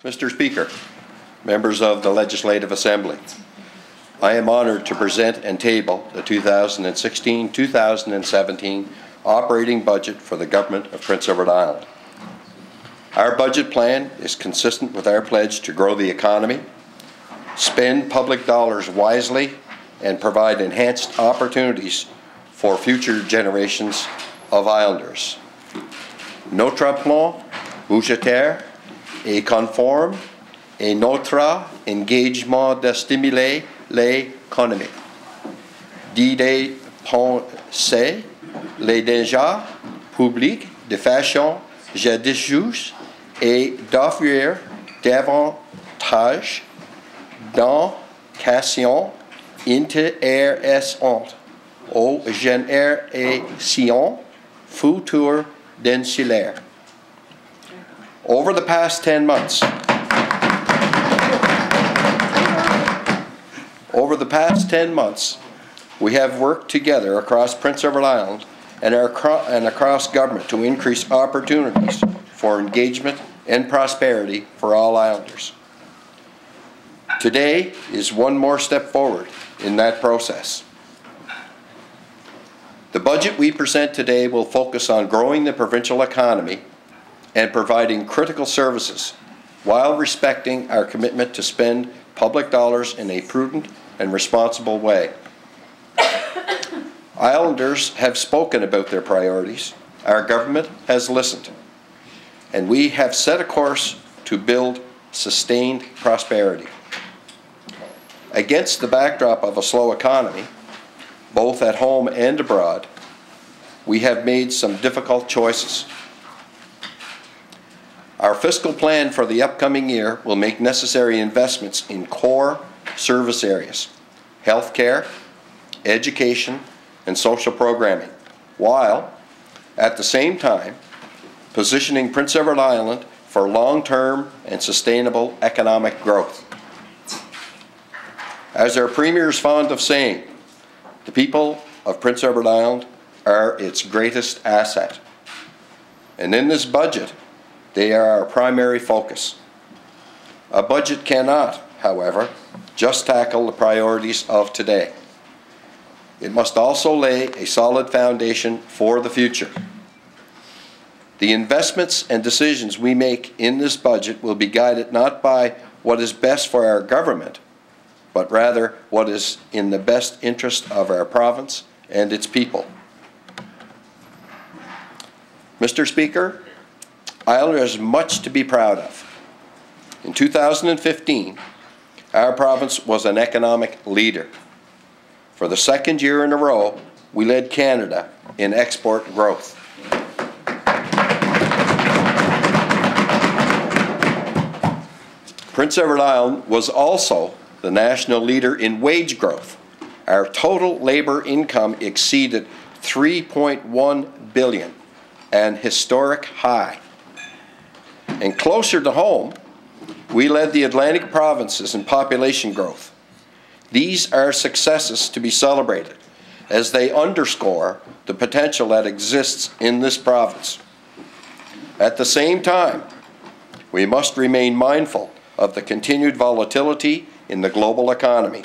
Mr. Speaker, members of the Legislative Assembly, I am honoured to present and table the 2016-2017 operating budget for the Government of Prince Edward Island. Our budget plan is consistent with our pledge to grow the economy, spend public dollars wisely, and provide enhanced opportunities for future generations of Islanders. Notre plan budgétaire est conforme et notre engagement de stimuler l'économie, d'aider penser les dégâts publics de façon judicieuse et d'offrir davantage d'éducation intéressante aux générations futures d'insulaires. Over the past 10 months, we have worked together across Prince Edward Island and across government to increase opportunities for engagement and prosperity for all Islanders. Today is one more step forward in that process. The budget we present today will focus on growing the provincial economy and providing critical services while respecting our commitment to spend public dollars in a prudent and responsible way. Islanders have spoken about their priorities, our government has listened, and we have set a course to build sustained prosperity. Against the backdrop of a slow economy, both at home and abroad, we have made some difficult choices. Our fiscal plan for the upcoming year will make necessary investments in core service areas, healthcare, education, and social programming, while, at the same time, positioning Prince Edward Island for long-term and sustainable economic growth. As our Premier is fond of saying, the people of Prince Edward Island are its greatest asset. And in this budget, they are our primary focus. A budget cannot, however, just tackle the priorities of today. It must also lay a solid foundation for the future. The investments and decisions we make in this budget will be guided not by what is best for our government, but rather what is in the best interest of our province and its people. Mr. Speaker, Ireland has much to be proud of. In 2015, our province was an economic leader. For the second year in a row, we led Canada in export growth. Prince Edward Island was also the national leader in wage growth. Our total labour income exceeded $3.1 billion, an historic high. And closer to home, we led the Atlantic provinces in population growth. These are successes to be celebrated, as they underscore the potential that exists in this province. At the same time, we must remain mindful of the continued volatility in the global economy.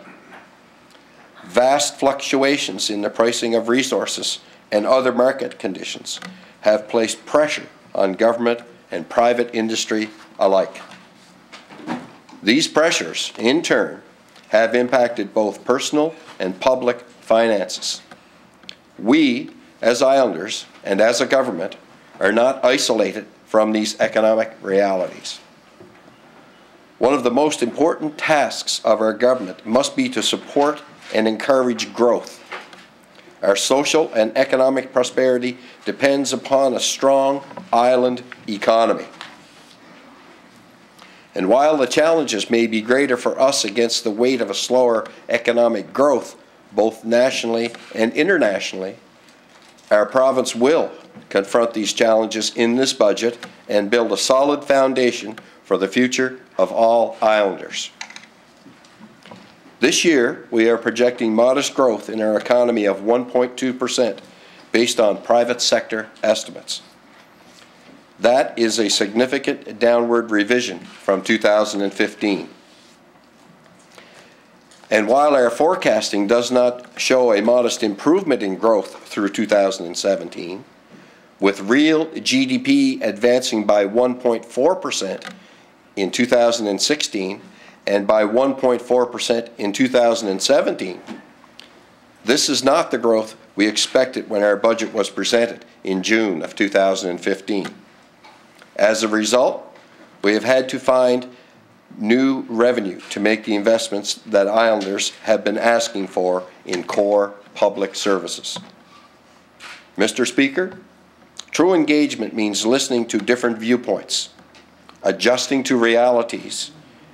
Vast fluctuations in the pricing of resources and other market conditions have placed pressure on government and private industry alike. These pressures, in turn, have impacted both personal and public finances. We, as Islanders and as a government, are not isolated from these economic realities. One of the most important tasks of our government must be to support and encourage growth. Our social and economic prosperity depends upon a strong island economy. And while the challenges may be greater for us against the weight of a slower economic growth, both nationally and internationally, our province will confront these challenges in this budget and build a solid foundation for the future of all Islanders. This year, we are projecting modest growth in our economy of 1.2% based on private sector estimates. That is a significant downward revision from 2015. And while our forecasting does not show a modest improvement in growth through 2017, with real GDP advancing by 1.4% in 2016 and by 1.4% in 2017, this is not the growth we expected when our budget was presented in June of 2015. As a result, we have had to find new revenue to make the investments that Islanders have been asking for in core public services. Mr. Speaker, true engagement means listening to different viewpoints, adjusting to realities,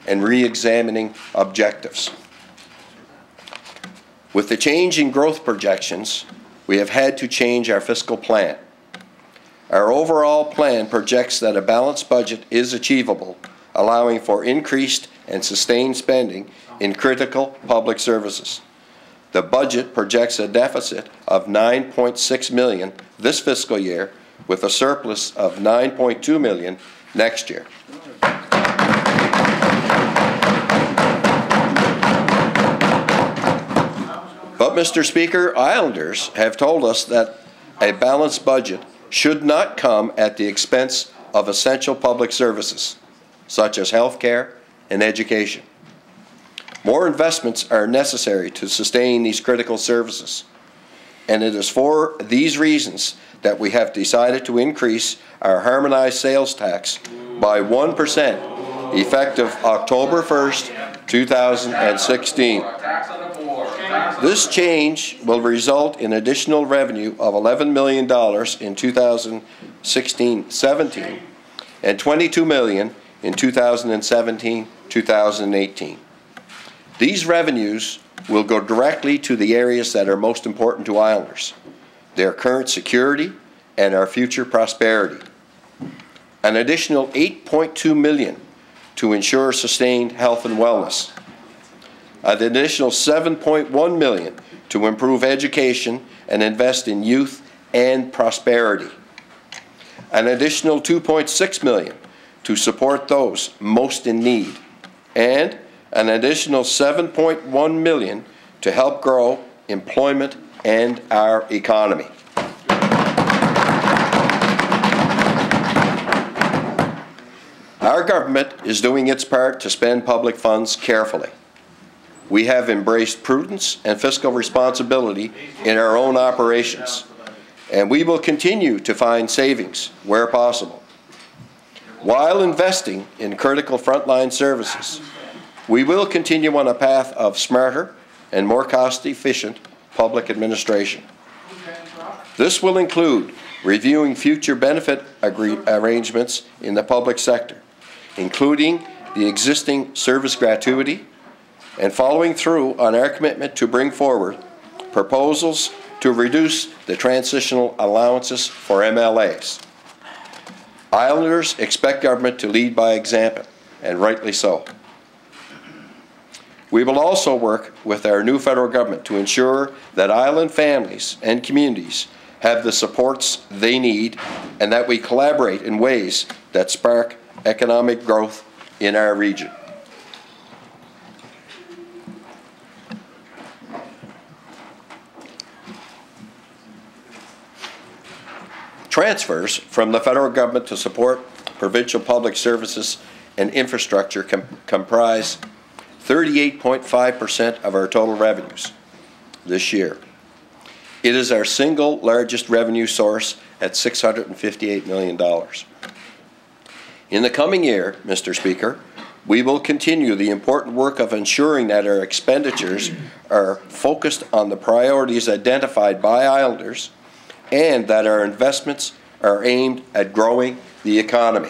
and re-examining objectives. With the change in growth projections, we have had to change our fiscal plan. Our overall plan projects that a balanced budget is achievable, allowing for increased and sustained spending in critical public services. The budget projects a deficit of $9.6 million this fiscal year, with a surplus of $9.2 million next year. But, Mr. Speaker, Islanders have told us that a balanced budget should not come at the expense of essential public services, such as health care and education. More investments are necessary to sustain these critical services, and it is for these reasons that we have decided to increase our harmonized sales tax by 1% effective October 1st, 2016. This change will result in additional revenue of $11 million in 2016-17 and $22 million in 2017-2018. These revenues will go directly to the areas that are most important to Islanders: their current security and our future prosperity. An additional $8.2 million to ensure sustained health and wellness. An additional $7.1 million to improve education and invest in youth and prosperity. An additional $2.6 million to support those most in need, and an additional $7.1 million to help grow employment and our economy. Our government is doing its part to spend public funds carefully. We have embraced prudence and fiscal responsibility in our own operations, and we will continue to find savings where possible. While investing in critical frontline services, we will continue on a path of smarter and more cost-efficient public administration. This will include reviewing future benefit arrangements in the public sector, including the existing service gratuity, and following through on our commitment to bring forward proposals to reduce the transitional allowances for MLAs. Islanders expect government to lead by example, and rightly so. We will also work with our new federal government to ensure that island families and communities have the supports they need, and that we collaborate in ways that spark economic growth in our region. Transfers from the federal government to support provincial public services and infrastructure comprise 38.5% of our total revenues this year. It is our single largest revenue source at $658 million. In the coming year, Mr. Speaker, we will continue the important work of ensuring that our expenditures are focused on the priorities identified by Islanders, and that our investments are aimed at growing the economy.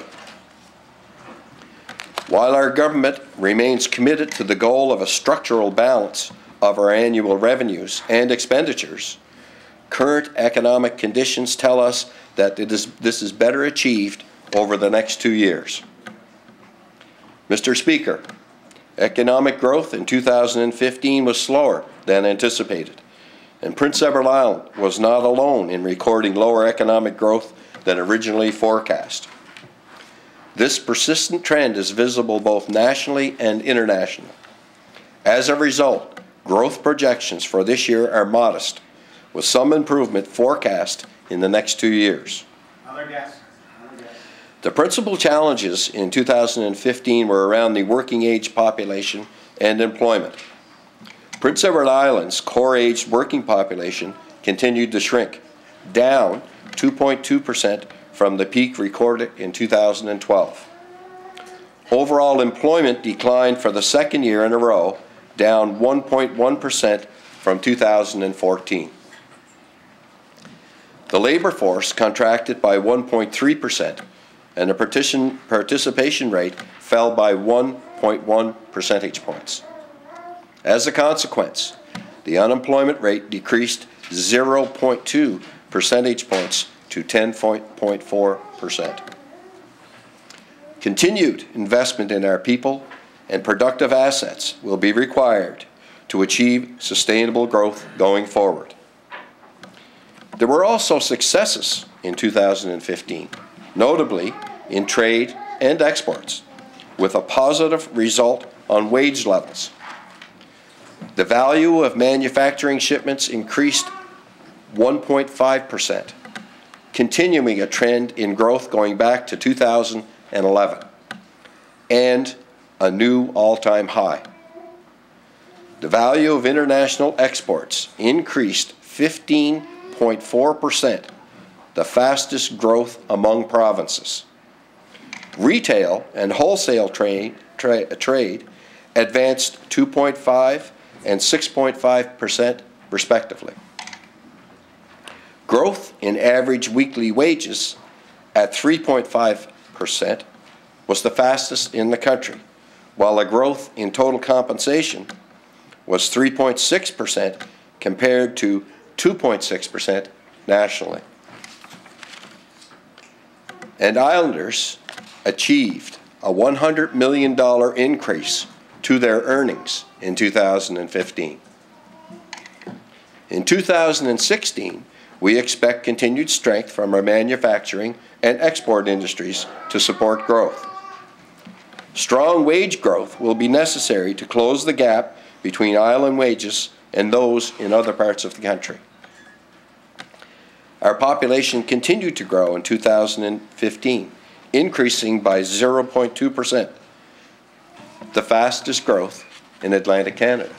While our government remains committed to the goal of a structural balance of our annual revenues and expenditures, current economic conditions tell us that this is better achieved over the next 2 years. Mr. Speaker, economic growth in 2015 was slower than anticipated, and Prince Edward Island was not alone in recording lower economic growth than originally forecast. This persistent trend is visible both nationally and internationally. As a result, growth projections for this year are modest, with some improvement forecast in the next 2 years. The principal challenges in 2015 were around the working age population and employment. Prince Edward Island's core-aged working population continued to shrink, down 2.2% from the peak recorded in 2012. Overall employment declined for the second year in a row, down 1.1% from 2014. The labor force contracted by 1.3%, and the participation rate fell by 1.1 percentage points. As a consequence, the unemployment rate decreased 0.2 percentage points to 10.4%. Continued investment in our people and productive assets will be required to achieve sustainable growth going forward. There were also successes in 2015, notably in trade and exports, with a positive result on wage levels. The value of manufacturing shipments increased 1.5%, continuing a trend in growth going back to 2011, and a new all-time high. The value of international exports increased 15.4%, the fastest growth among provinces. Retail and wholesale trade advanced 2.5 and 6.5% respectively. Growth in average weekly wages at 3.5% was the fastest in the country, while the growth in total compensation was 3.6% compared to 2.6% nationally. And Islanders achieved a $100 million increase to their earnings in 2015. In 2016, we expect continued strength from our manufacturing and export industries to support growth. Strong wage growth will be necessary to close the gap between island wages and those in other parts of the country. Our population continued to grow in 2015, increasing by 0.2%, the fastest growth in Atlantic Canada.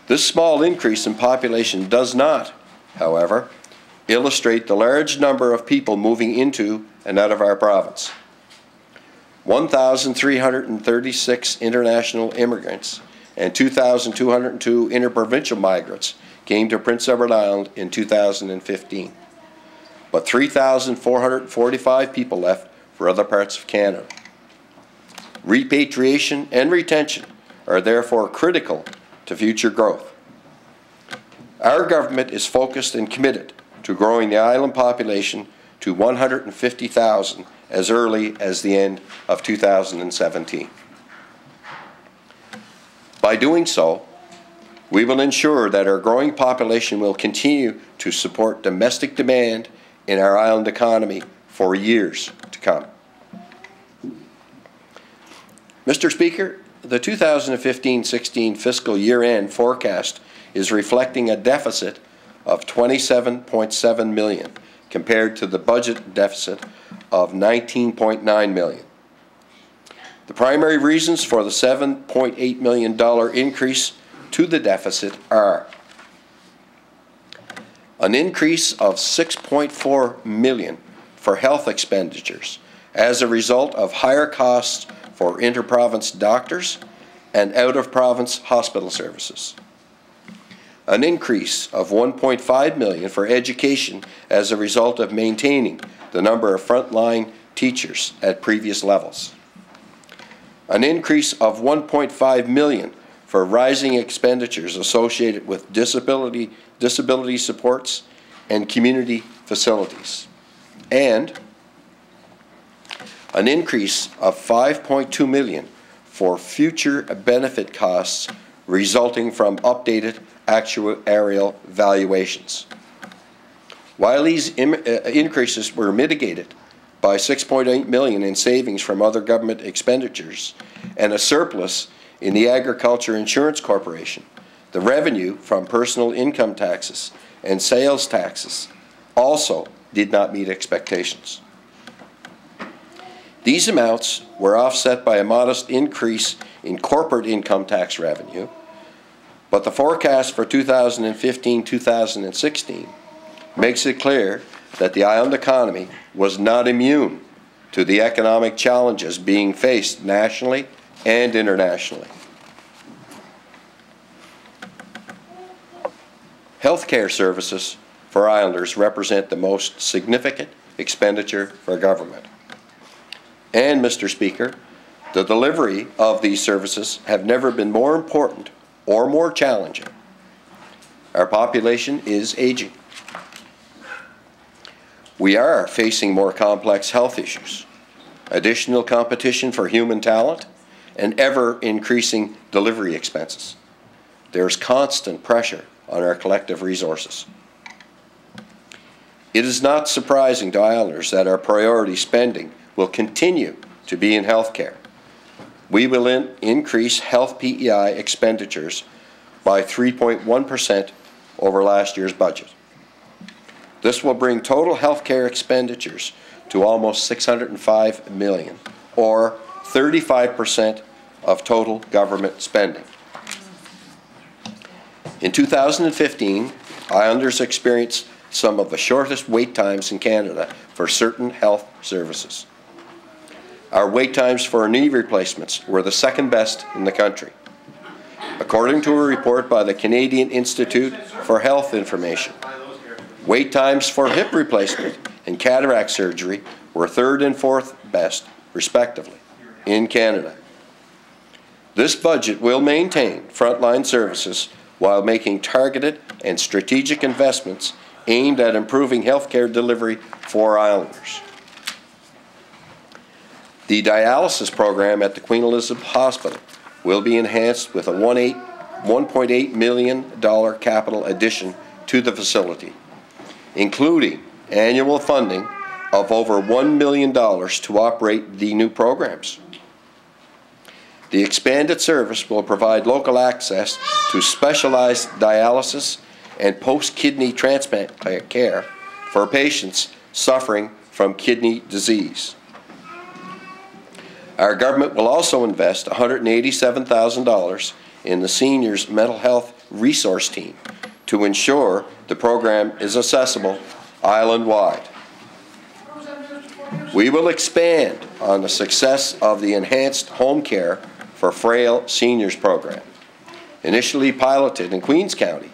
This small increase in population does not, however, illustrate the large number of people moving into and out of our province. 1,336 international immigrants and 2,202 interprovincial migrants came to Prince Edward Island in 2015, but 3,445 people left for other parts of Canada. Repatriation and retention are therefore critical to future growth. Our government is focused and committed to growing the island population to 150,000 as early as the end of 2017. By doing so, we will ensure that our growing population will continue to support domestic demand in our island economy for years to come. Mr. Speaker, the 2015-16 fiscal year-end forecast is reflecting a deficit of $27.7 million compared to the budget deficit of $19.9 million. The primary reasons for the $7.8 million increase to the deficit are an increase of $6.4 million for health expenditures as a result of higher costs for inter-province doctors and out-of-province hospital services. An increase of $1.5 million for education as a result of maintaining the number of frontline teachers at previous levels. An increase of $1.5 million for rising expenditures associated with disability supports and community facilities. And an increase of $5.2 million for future benefit costs resulting from updated actuarial valuations. While these increases were mitigated by $6.8 million in savings from other government expenditures and a surplus in the Agriculture Insurance Corporation, the revenue from personal income taxes and sales taxes also did not meet expectations. These amounts were offset by a modest increase in corporate income tax revenue, but the forecast for 2015-2016 makes it clear that the island economy was not immune to the economic challenges being faced nationally and internationally. Healthcare services for islanders represent the most significant expenditure for government. And, Mr. Speaker, the delivery of these services have never been more important or more challenging. Our population is aging. We are facing more complex health issues, additional competition for human talent, and ever-increasing delivery expenses. There's constant pressure on our collective resources. It is not surprising to islanders that our priority spending will continue to be in health care. We will increase health PEI expenditures by 3.1% over last year's budget. This will bring total health care expenditures to almost $605 million, or 35% of total government spending. In 2015, islanders experienced some of the shortest wait times in Canada for certain health services. Our wait times for knee replacements were the second best in the country. According to a report by the Canadian Institute for Health Information, wait times for hip replacement and cataract surgery were third and fourth best, respectively, in Canada. This budget will maintain frontline services while making targeted and strategic investments aimed at improving healthcare delivery for islanders. The dialysis program at the Queen Elizabeth Hospital will be enhanced with a $1.8 million capital addition to the facility, including annual funding of over $1 million to operate the new programs. The expanded service will provide local access to specialized dialysis and post-kidney transplant care for patients suffering from kidney disease. Our government will also invest $187,000 in the Seniors Mental Health Resource Team to ensure the program is accessible island-wide. We will expand on the success of the Enhanced Home Care for Frail Seniors program, initially piloted in Queens County,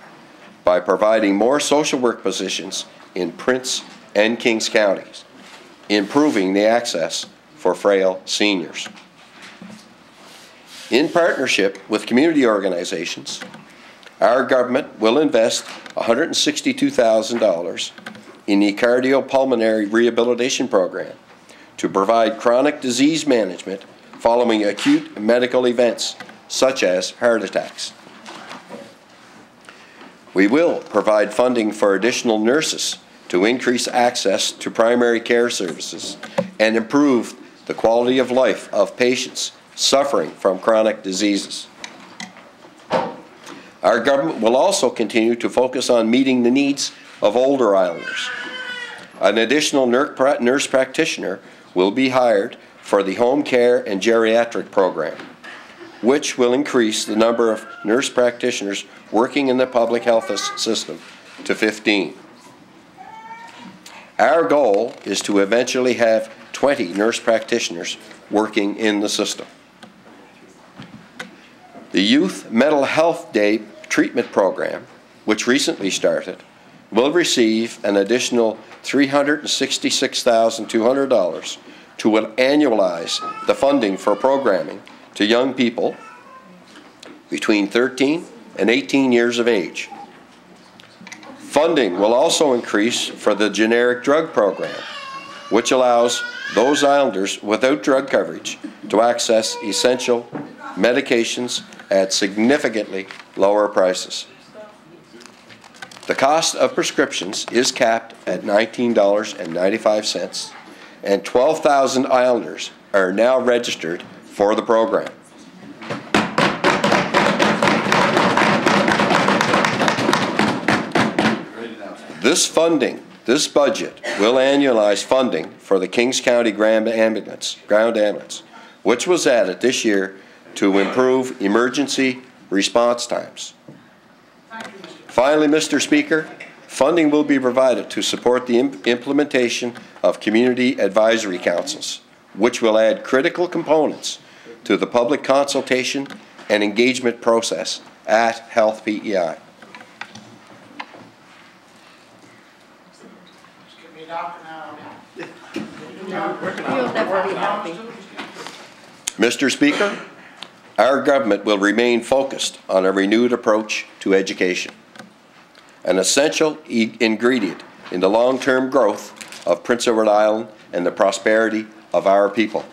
by providing more social work positions in Prince and Kings counties, improving the access for frail seniors. In partnership with community organizations, our government will invest $162,000 in the cardiopulmonary rehabilitation program to provide chronic disease management following acute medical events such as heart attacks. We will provide funding for additional nurses to increase access to primary care services and improve the quality of life of patients suffering from chronic diseases. Our government will also continue to focus on meeting the needs of older islanders. An additional nurse practitioner will be hired for the home care and geriatric program, which will increase the number of nurse practitioners working in the public health system to 15. Our goal is to eventually have 20 nurse practitioners working in the system. The Youth Mental Health Day treatment program, which recently started, will receive an additional $366,200 to annualize the funding for programming to young people between 13 and 18 years of age. Funding will also increase for the generic drug program, which allows those islanders without drug coverage to access essential medications at significantly lower prices. The cost of prescriptions is capped at $19.95, and 12,000 Islanders are now registered for the program. This budget will annualize funding for the Kings County Ground Ambulance, which was added this year to improve emergency response times. Finally, Mr. Speaker, funding will be provided to support the implementation of community advisory councils, which will add critical components to the public consultation and engagement process at Health PEI. You'll never be happy. Mr. Speaker, our government will remain focused on a renewed approach to education, an essential ingredient in the long-term growth of Prince Edward Island and the prosperity of our people.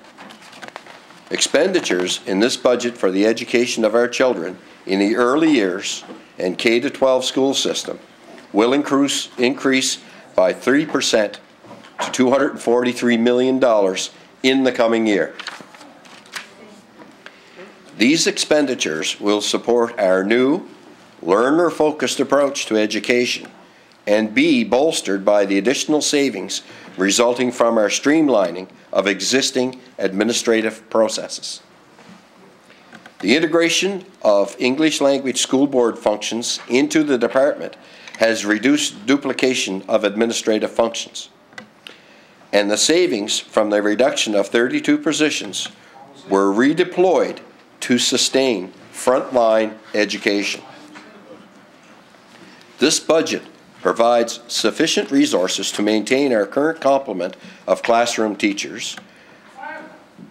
Expenditures in this budget for the education of our children in the early years and K-12 school system will increase by 3% to $243 million in the coming year. These expenditures will support our new learner-focused approach to education and be bolstered by the additional savings resulting from our streamlining of existing administrative processes. The integration of English language school board functions into the department has reduced duplication of administrative functions, and the savings from the reduction of 32 positions were redeployed to sustain frontline education. This budget provides sufficient resources to maintain our current complement of classroom teachers,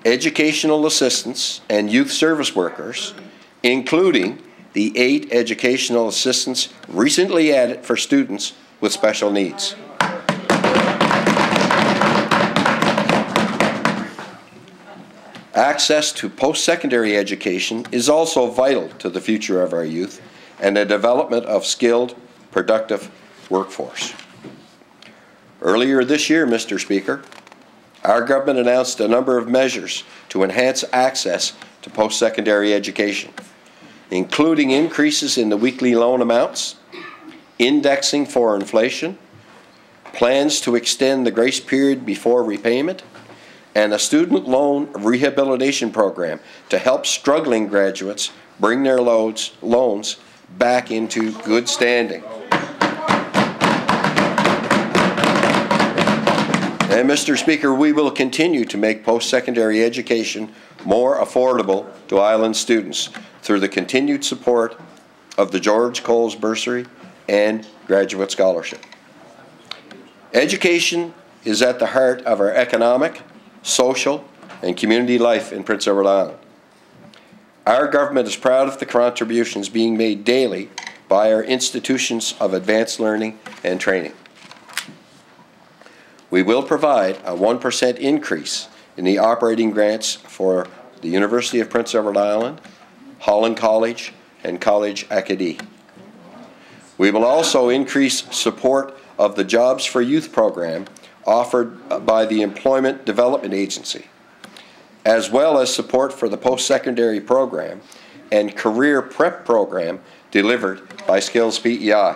educational assistants, and youth service workers, including the 8 educational assistants recently added for students with special needs. Access to post-secondary education is also vital to the future of our youth and the development of skilled, productive workforce. Earlier this year, Mr. Speaker, our government announced a number of measures to enhance access to post-secondary education, including increases in the weekly loan amounts, indexing for inflation, plans to extend the grace period before repayment, and a student loan rehabilitation program to help struggling graduates bring their loans back into good standing. And Mr. Speaker, we will continue to make post-secondary education more affordable to Island students through the continued support of the George Coles Bursary and Graduate Scholarship. Education is at the heart of our economic, social, and community life in Prince Edward Island. Our government is proud of the contributions being made daily by our institutions of advanced learning and training. We will provide a 1% increase in the operating grants for the University of Prince Edward Island, Holland College, and College Acadie. We will also increase support of the Jobs for Youth program offered by the Employment Development Agency, as well as support for the post-secondary program and career prep program delivered by Skills PEI.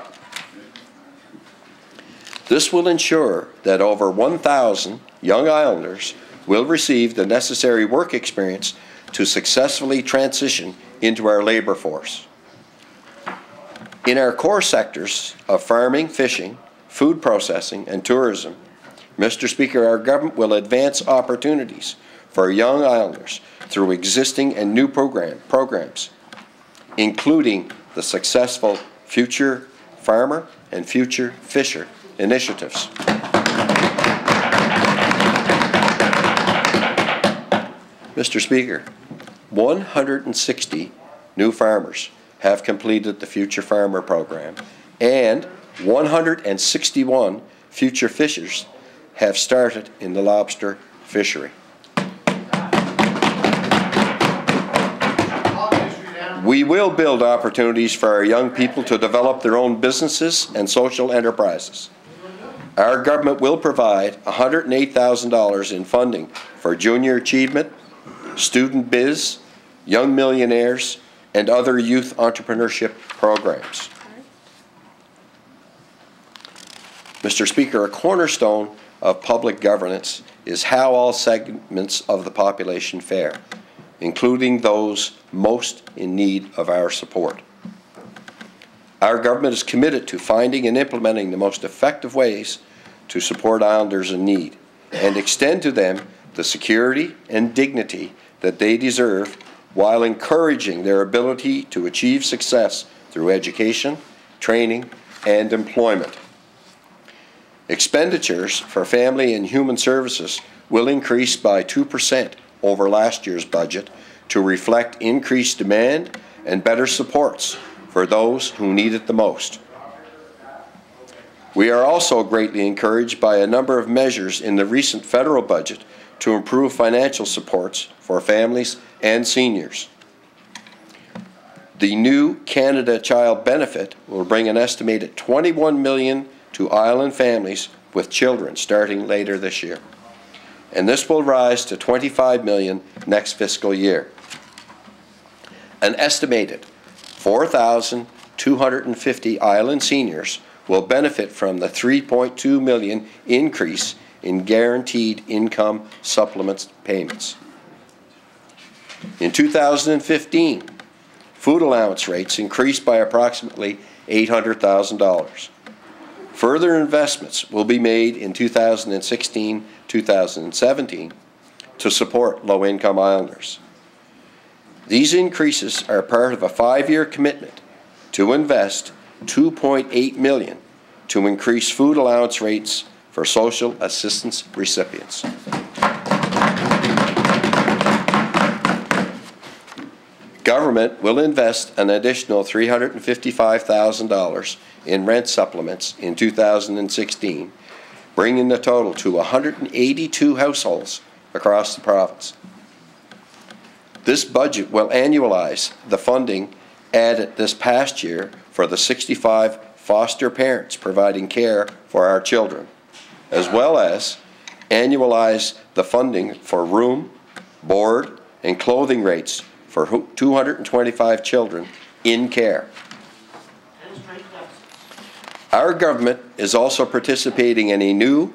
This will ensure that over 1,000 young Islanders will receive the necessary work experience to successfully transition into our labor force. In our core sectors of farming, fishing, food processing, and tourism, Mr. Speaker, our government will advance opportunities for young Islanders through existing and new programs, including the successful Future Farmer and Future Fisher initiatives. Mr. Speaker, 160 new farmers have completed the Future Farmer program, and 161 future fishers have started in the lobster fishery. We will build opportunities for our young people to develop their own businesses and social enterprises. Our government will provide $108,000 in funding for junior achievement, student biz, young millionaires, and other youth entrepreneurship programs. Mr. Speaker, a cornerstone of public governance is how all segments of the population fare, including those most in need of our support. Our government is committed to finding and implementing the most effective ways to support Islanders in need and extend to them the security and dignity that they deserve while encouraging their ability to achieve success through education, training, and employment. Expenditures for family and human services will increase by 2% over last year's budget to reflect increased demand and better supports for those who need it the most. We are also greatly encouraged by a number of measures in the recent federal budget to improve financial supports for families and seniors. The new Canada Child Benefit will bring an estimated $21 million to island families with children starting later this year. And this will rise to $25 million next fiscal year. An estimated 4,250 island seniors will benefit from the $3.2 million increase in guaranteed income supplements payments. In 2015, food allowance rates increased by approximately $800,000. Further investments will be made in 2016-2017 to support low-income islanders. These increases are part of a 5-year commitment to invest $2.8 million to increase food allowance rates for social assistance recipients. Government will invest an additional $355,000 in rent supplements in 2016, bringing the total to 182 households across the province. This budget will annualize the funding added this past year for the 65 foster parents providing care for our children, as well as annualize the funding for room, board, and clothing rates for 225 children in care. Our government is also participating in a new,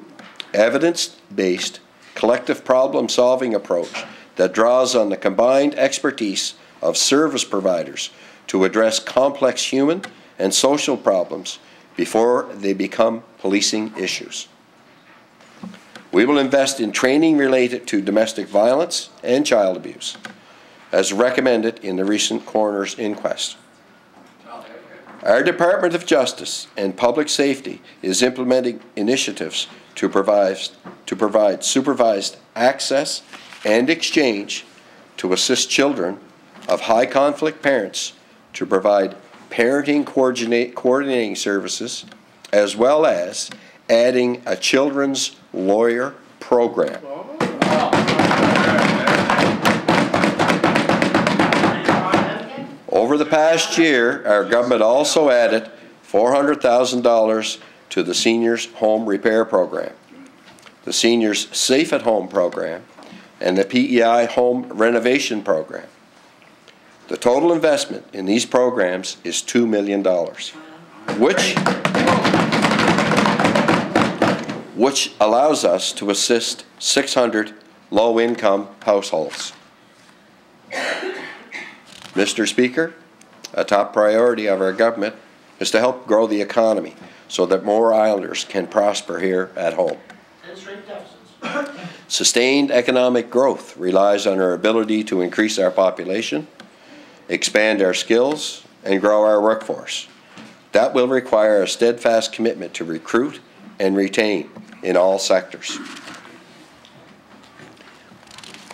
evidence-based, collective problem-solving approach that draws on the combined expertise of service providers to address complex human and social problems before they become policing issues. We will invest in training related to domestic violence and child abuse, as recommended in the recent coroner's inquest. Our Department of Justice and Public Safety is implementing initiatives to provide supervised access and exchange to assist children of high conflict parents to provide parenting coordinating services, as well as adding a children's lawyer program. Over the past year, our government also added $400,000 to the Seniors Home Repair Program, the Seniors Safe at Home Program, and the PEI Home Renovation Program. The total investment in these programs is $2 million, which allows us to assist 600 low-income households. Mr. Speaker, a top priority of our government is to help grow the economy so that more Islanders can prosper here at home. Sustained economic growth relies on our ability to increase our population, expand our skills, and grow our workforce. That will require a steadfast commitment to recruit and retain in all sectors.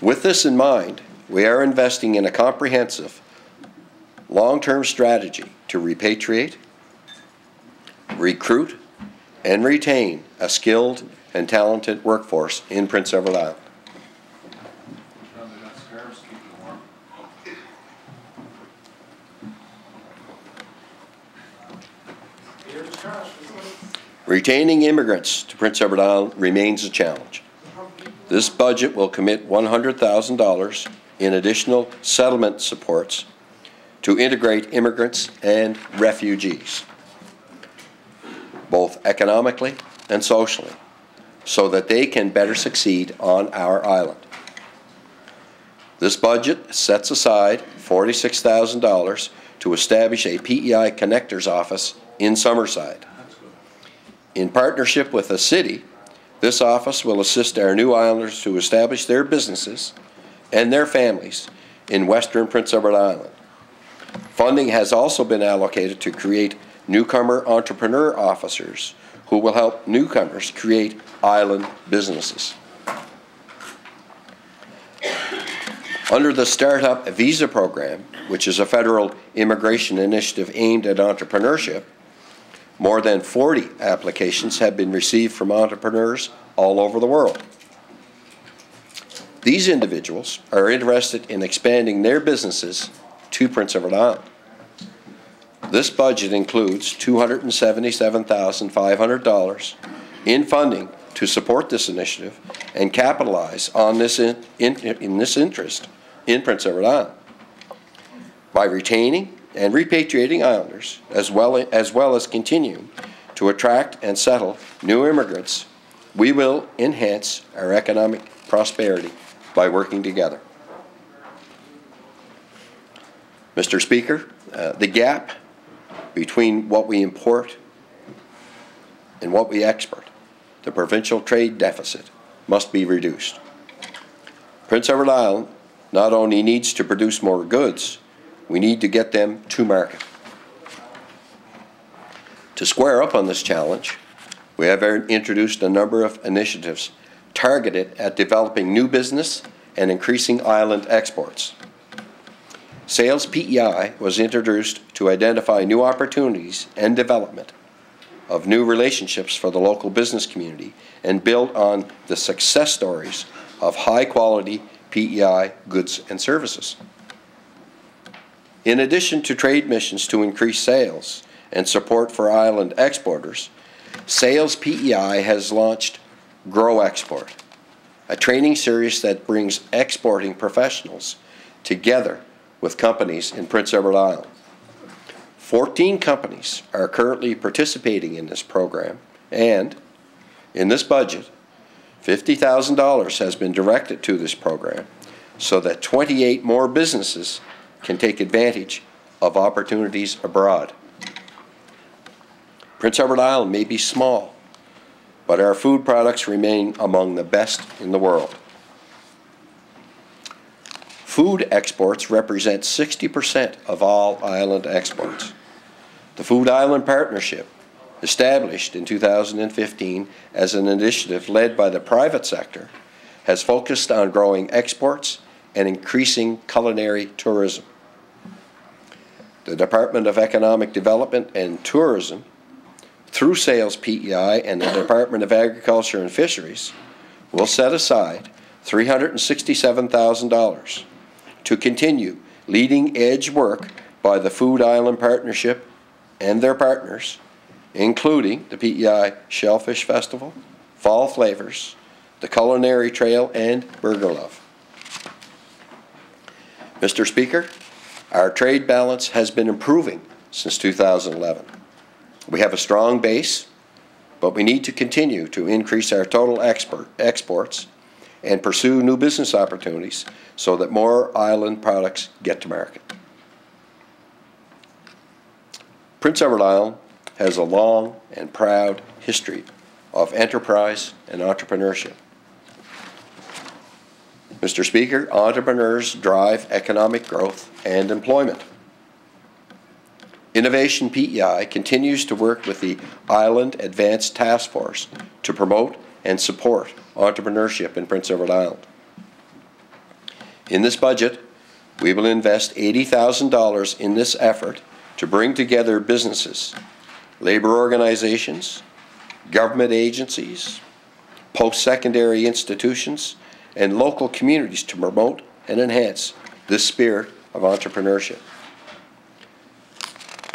With this in mind, we are investing in a comprehensive long-term strategy to repatriate, recruit, and retain a skilled and talented workforce in Prince Edward Island. Retaining immigrants to Prince Edward Island remains a challenge. This budget will commit $100,000 in additional settlement supports to integrate immigrants and refugees, both economically and socially, so that they can better succeed on our island. This budget sets aside $46,000 to establish a PEI Connectors office in Summerside. In partnership with the city, this office will assist our new islanders to establish their businesses and their families in Western Prince Edward Island. Funding has also been allocated to create newcomer entrepreneur officers who will help newcomers create island businesses. Under the Startup Visa Program, which is a federal immigration initiative aimed at entrepreneurship, more than 40 applications have been received from entrepreneurs all over the world. These individuals are interested in expanding their businesses to Prince Edward Island. This budget includes $277,500 in funding to support this initiative and capitalize on this interest in Prince Edward Island. By retaining and repatriating islanders, as well as continuing to attract and settle new immigrants, we will enhance our economic prosperity by working together. Mr. Speaker, the gap between what we import and what we export, the provincial trade deficit, must be reduced. Prince Edward Island not only needs to produce more goods, we need to get them to market. To square up on this challenge, we have introduced a number of initiatives targeted at developing new business and increasing island exports. Sales PEI was introduced to identify new opportunities and development of new relationships for the local business community and build on the success stories of high-quality PEI goods and services. In addition to trade missions to increase sales and support for island exporters, Sales PEI has launched Grow Export, a training series that brings exporting professionals together with companies in Prince Edward Island. 14 companies are currently participating in this program, and in this budget, $50,000 has been directed to this program so that 28 more businesses can take advantage of opportunities abroad. Prince Edward Island may be small, but our food products remain among the best in the world. Food exports represent 60% of all island exports. The Food Island Partnership, established in 2015 as an initiative led by the private sector, has focused on growing exports and increasing culinary tourism. The Department of Economic Development and Tourism, through Sales PEI and the Department of Agriculture and Fisheries, will set aside $367,000 to continue leading-edge work by the Food Island Partnership and their partners, including the PEI Shellfish Festival, Fall Flavors, the Culinary Trail, and Burger Love. Mr. Speaker, our trade balance has been improving since 2011. We have a strong base, but we need to continue to increase our total exports and pursue new business opportunities so that more island products get to market. Prince Edward Island has a long and proud history of enterprise and entrepreneurship. Mr. Speaker, entrepreneurs drive economic growth and employment. Innovation PEI continues to work with the Island Advanced Task Force to promote and support entrepreneurship in Prince Edward Island. In this budget, we will invest $80,000 in this effort to bring together businesses, labor organizations, government agencies, post-secondary institutions, and local communities to promote and enhance this spirit of entrepreneurship.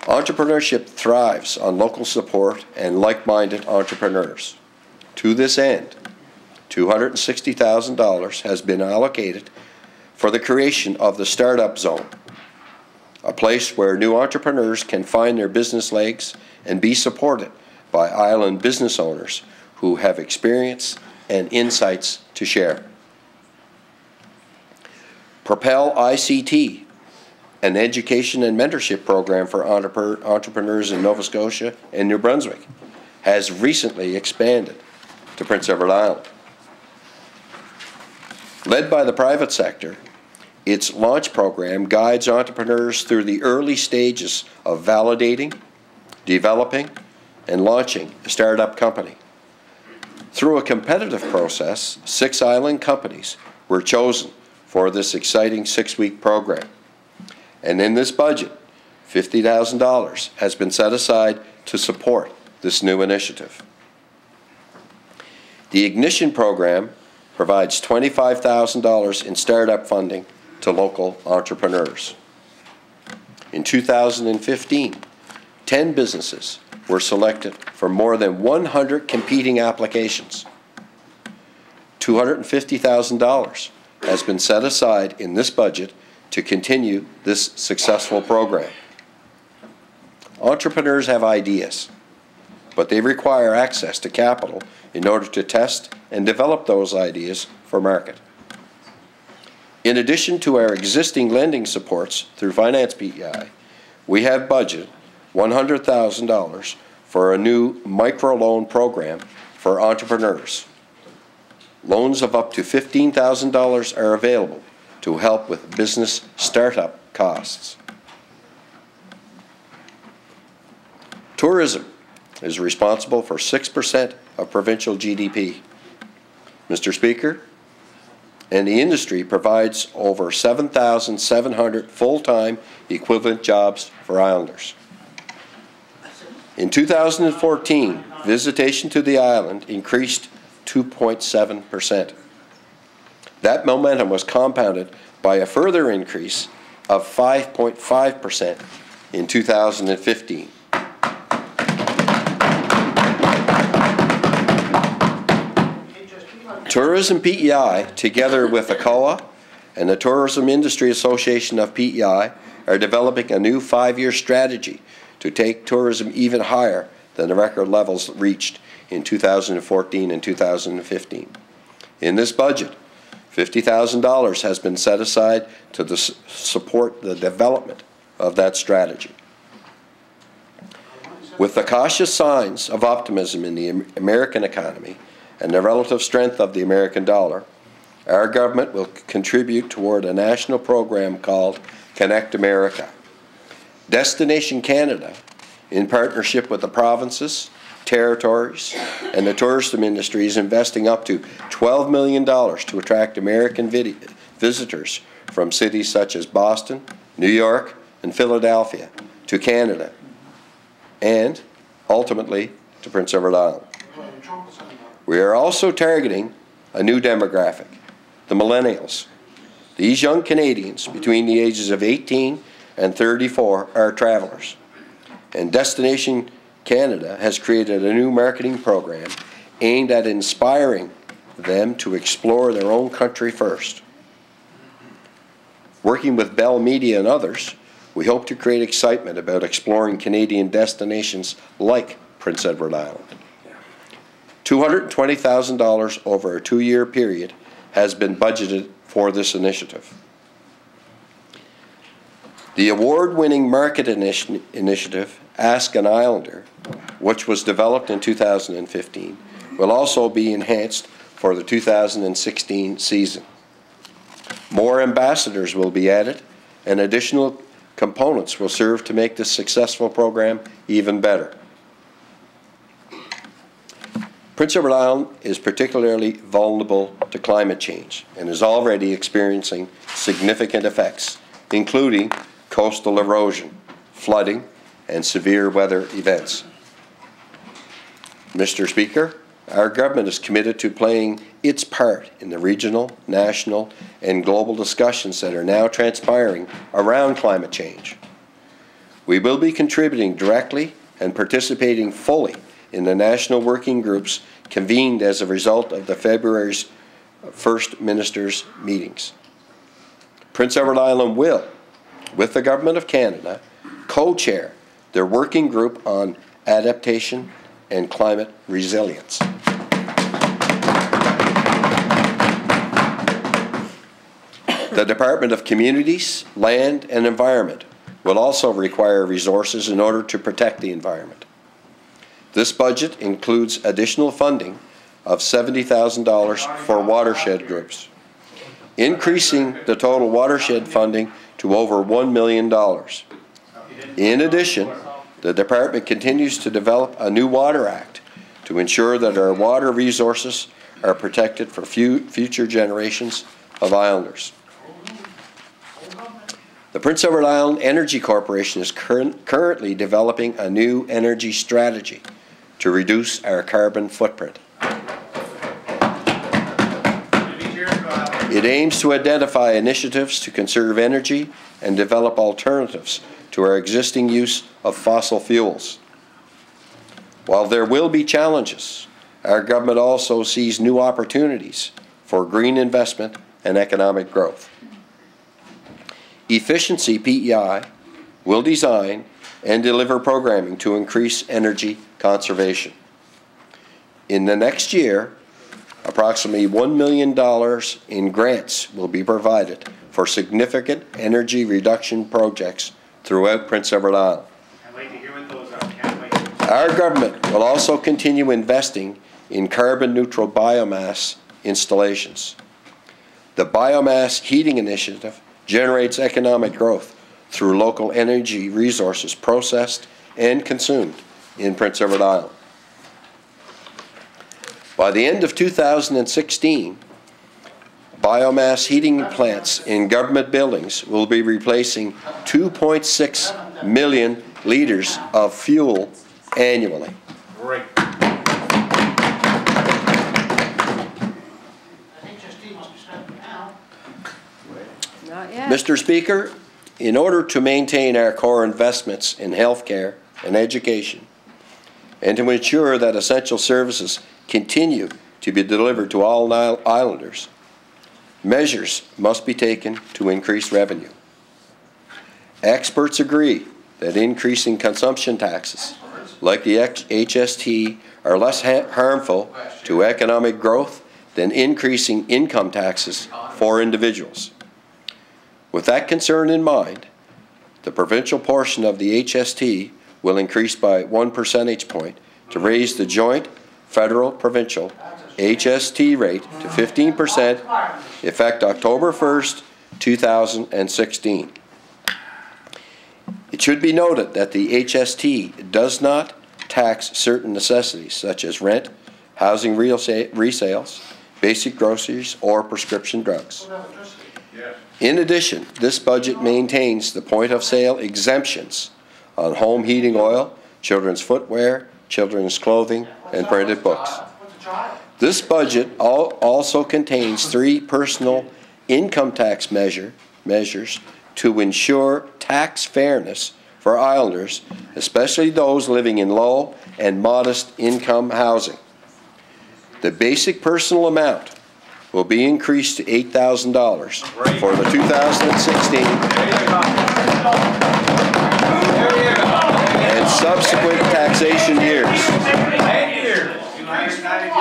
Entrepreneurship thrives on local support and like-minded entrepreneurs. To this end, $260,000 has been allocated for the creation of the Startup Zone, a place where new entrepreneurs can find their business legs and be supported by island business owners who have experience and insights to share. Propel ICT, an education and mentorship program for entrepreneurs in Nova Scotia and New Brunswick, has recently expanded to Prince Edward Island. Led by the private sector, its launch program guides entrepreneurs through the early stages of validating, developing, and launching a startup company. Through a competitive process, 6 island companies were chosen for this exciting 6-week program. And in this budget, $50,000 has been set aside to support this new initiative. The Ignition program provides $25,000 in startup funding to local entrepreneurs. In 2015, 10 businesses were selected for more than 100 competing applications. $250,000 has been set aside in this budget to continue this successful program. Entrepreneurs have ideas, but they require access to capital in order to test and develop those ideas for market. In addition to our existing lending supports through Finance PEI, we have budgeted $100,000 for a new microloan program for entrepreneurs. Loans of up to $15,000 are available to help with business startup costs. Tourism is responsible for 6% of provincial GDP. Mr. Speaker, and the industry provides over 7,700 full-time equivalent jobs for Islanders. In 2014, visitation to the island increased 2.7%. That momentum was compounded by a further increase of 5.5% in 2015. Tourism PEI, together with ACOA and the Tourism Industry Association of PEI, are developing a new 5-year strategy to take tourism even higher than the record levels reached in 2014 and 2015. In this budget, $50,000 has been set aside to support the development of that strategy. With the cautious signs of optimism in the American economy and the relative strength of the American dollar, our government will contribute toward a national program called Connect America. Destination Canada, in partnership with the provinces, territories, and the tourism industry, is investing up to $12 million to attract American visitors from cities such as Boston, New York, and Philadelphia to Canada, and ultimately to Prince Edward Island. We are also targeting a new demographic, the millennials. These young Canadians between the ages of 18 and 34 are travelers, and Destination Canada has created a new marketing program aimed at inspiring them to explore their own country first. Working with Bell Media and others, we hope to create excitement about exploring Canadian destinations like Prince Edward Island. $220,000 over a 2-year period has been budgeted for this initiative. The award-winning market initiative, Ask an Islander, which was developed in 2015, will also be enhanced for the 2016 season. More ambassadors will be added, and additional components will serve to make this successful program even better. Prince Edward Island is particularly vulnerable to climate change and is already experiencing significant effects, including coastal erosion, flooding, and severe weather events. Mr. Speaker, our government is committed to playing its part in the regional, national, and global discussions that are now transpiring around climate change. We will be contributing directly and participating fully in the national working groups convened as a result of the February's First Ministers' meetings. Prince Edward Island will, with the Government of Canada, co-chair their working group on adaptation and climate resilience. The Department of Communities, Land and Environment will also require resources in order to protect the environment. This budget includes additional funding of $70,000 for watershed groups, increasing the total watershed funding to over $1 million. In addition, the department continues to develop a new Water Act to ensure that our water resources are protected for future generations of islanders. The Prince Edward Island Energy Corporation is currently developing a new energy strategy to reduce our carbon footprint. It aims to identify initiatives to conserve energy and develop alternatives to our existing use of fossil fuels. While there will be challenges, our government also sees new opportunities for green investment and economic growth. Efficiency PEI will design and deliver programming to increase energy conservation. In the next year, approximately $1 million in grants will be provided for significant energy reduction projects throughout Prince Edward Island. Can't wait to hear what those are. Can't wait. Our government will also continue investing in carbon-neutral biomass installations. The Biomass Heating Initiative generates economic growth through local energy resources processed and consumed in Prince Edward Island. By the end of 2016, biomass heating plants in government buildings will be replacing 2.6 million litres of fuel annually. Great. Not yet. Mr. Speaker, in order to maintain our core investments in healthcare and education, and to ensure that essential services continue to be delivered to all islanders, measures must be taken to increase revenue. Experts agree that increasing consumption taxes, like the HST, are less harmful to economic growth than increasing income taxes for individuals. With that concern in mind, the provincial portion of the HST will increase by 1 percentage point to raise the joint federal-provincial HST rate to 15%, effect October 1st, 2016. It should be noted that the HST does not tax certain necessities such as rent, housing resales, basic groceries, or prescription drugs. In addition, this budget maintains the point-of-sale exemptions on home heating oil, children's footwear, children's clothing, and printed books. This budget also contains 3 personal income tax measures to ensure tax fairness for islanders, especially those living in low and modest income housing. The basic personal amount will be increased to $8,000 for the 2016 and subsequent taxation years.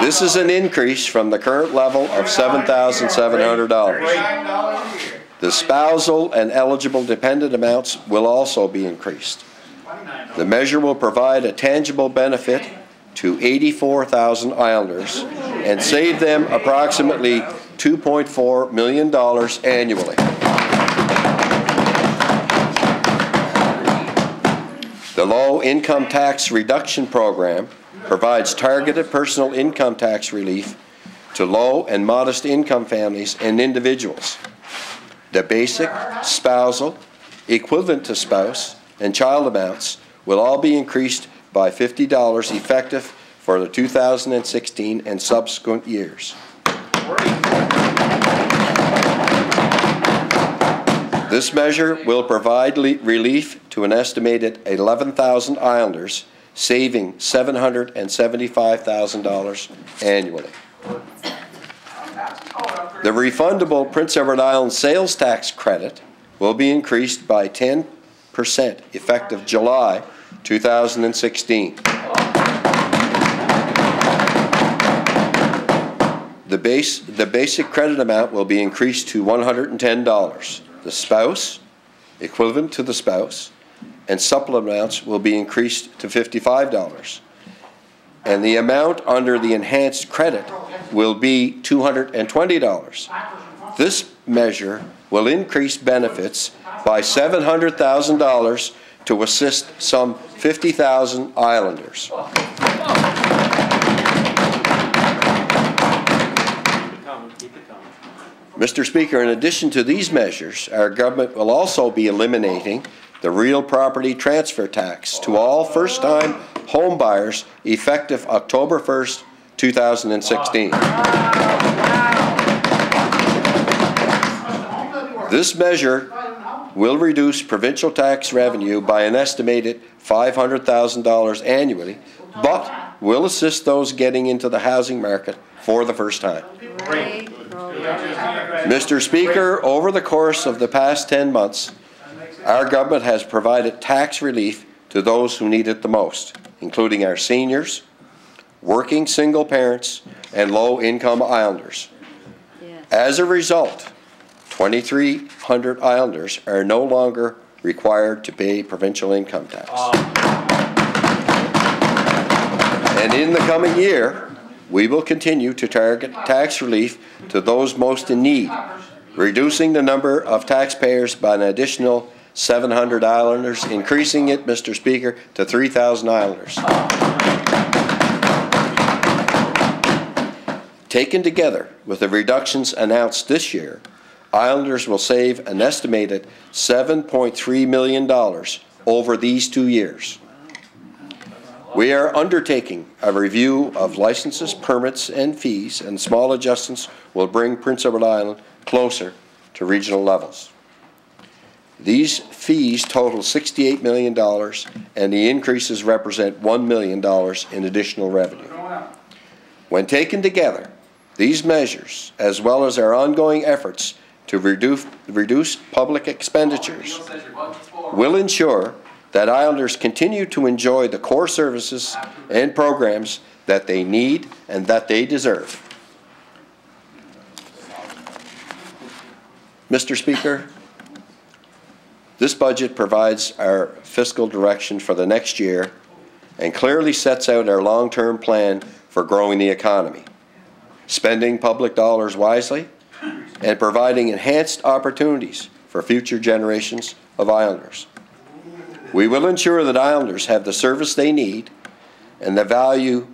This is an increase from the current level of $7,700. The spousal and eligible dependent amounts will also be increased. The measure will provide a tangible benefit to 84,000 islanders and save them approximately $2.4 million annually. The Low Income Tax Reduction Program provides targeted personal income tax relief to low and modest income families and individuals. The basic, spousal, equivalent to spouse, and child amounts will all be increased by $50 effective for the 2016 and subsequent years. This measure will provide relief to an estimated 11,000 Islanders, saving $775,000 annually. The refundable Prince Edward Island sales tax credit will be increased by 10% effective July 2016. The basic credit amount will be increased to $110. The spouse, equivalent to the spouse, and supplement amounts will be increased to $55. And the amount under the enhanced credit will be $220. This measure will increase benefits by $700,000 to assist some 50,000 Islanders. Mr. Speaker, in addition to these measures, our government will also be eliminating the real property transfer tax to all first-time home buyers effective October 1st, 2016. This measure will reduce provincial tax revenue by an estimated $500,000 annually, but will assist those getting into the housing market for the first time. Mr. Speaker, over the course of the past 10 months, our government has provided tax relief to those who need it the most, including our seniors, working single parents, and low-income Islanders. Yes. As a result, 2,300 Islanders are no longer required to pay provincial income tax. And in the coming year, we will continue to target tax relief to those most in need, reducing the number of taxpayers by an additional 700 Islanders, increasing it, Mr. Speaker, to 3,000 Islanders. Taken together with the reductions announced this year, Islanders will save an estimated $7.3 million over these 2 years. We are undertaking a review of licenses, permits, and fees, and small adjustments will bring Prince Edward Island closer to regional levels. These fees total $68 million, and the increases represent $1 million in additional revenue. When taken together, these measures, as well as our ongoing efforts to reduce public expenditures, will ensure that Islanders continue to enjoy the core services and programs that they need and that they deserve. Mr. Speaker, this budget provides our fiscal direction for the next year and clearly sets out our long-term plan for growing the economy, spending public dollars wisely, and providing enhanced opportunities for future generations of Islanders. We will ensure that Islanders have the service they need and value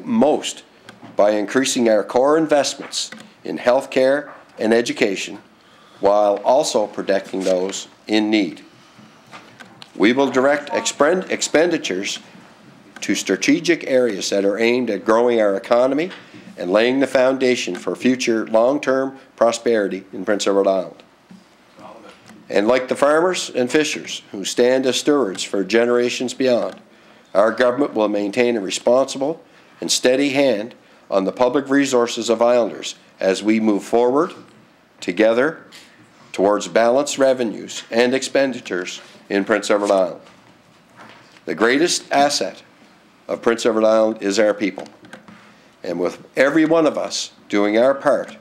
most by increasing our core investments in health care and education while also protecting those in need. We will direct expenditures to strategic areas that are aimed at growing our economy and laying the foundation for future long-term prosperity in Prince Edward Island. And like the farmers and fishers who stand as stewards for generations beyond, our government will maintain a responsible and steady hand on the public resources of Islanders as we move forward together towards balanced revenues and expenditures in Prince Edward Island. The greatest asset of Prince Edward Island is our people. And with every one of us doing our part,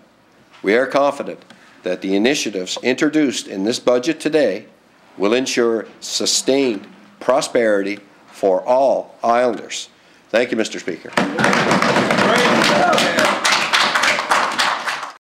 we are confident that the initiatives introduced in this budget today will ensure sustained prosperity for all Islanders. Thank you, Mr. Speaker.